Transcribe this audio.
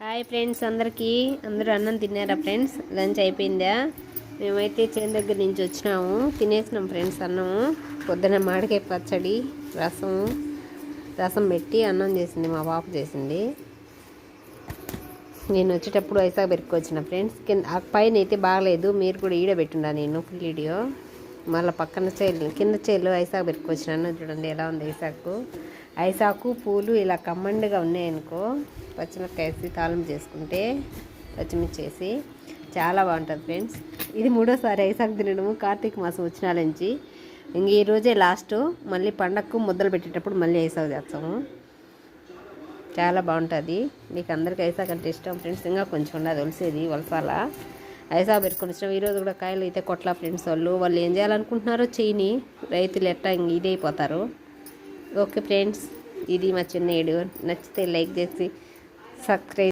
Hi friends, అందరూ అన్నం తిన్నారా ఫ్రెండ్స్? లంచ్ అయిపోయిందా? మేమైతే చేను దగ్గర నుంచి వచ్చినాము, తినేసినాం ఫ్రెండ్స్. అన్నము పొద్దున మామిడికాయ పచ్చడి, రసం పెట్టి అన్నం చేసింది మా పాప చేసింది. నేను వచ్చేటప్పుడు ఐసాకు పెరుక్కొచ్చిన ఫ్రెండ్స్. కింద పైన అయితే బాగలేదు, మీరు కూడా ఈడ పెట్టుండా నేను ఫుల్ వీడియో. మళ్ళీ పక్కన కింద చేలు ఐసాకు పెరుక్కొచ్చినాను. చూడండి ఎలా ఉంది ఐసాకు పూలు ఇలా కమ్మండిగా ఉన్నాయనుకో, పచ్చిమిరపకాయ వేసి తాలింపు చేసుకుంటే, పచ్చిమిర్చి వేసి చాలా బాగుంటుంది ఫ్రెండ్స్. ఇది 3వ సారి ఐసాకు తినడము కార్తీక మాసం వచ్చిన నుంచి. ఇంక ఈరోజే లాస్ట్, మళ్ళీ పండగకు ముద్దలు పెట్టేటప్పుడు మళ్ళీ ఐసాకు చేస్తాము. చాలా బాగుంటుంది. మీకు అందరికీ ఐసాకు అంటే ఇష్టం ఫ్రెండ్స్. ఇంకా కొంచెం ఉండదు ఒలిసేది, వలసాల ఐసాకు పెట్టుకొని ఇష్టం. ఈరోజు కూడా కాయలు అయితే కొట్ల ఫ్రెండ్స్. వాళ్ళు ఏం చేయాలనుకుంటున్నారో చేయని, రైతులు ఎట్టా ఇదైపోతారు. ఓకే ఫ్రెండ్స్, ఇది మా చిన్న వీడియో. నచ్చితే లైక్ చేసి సబ్స్క్రైబ్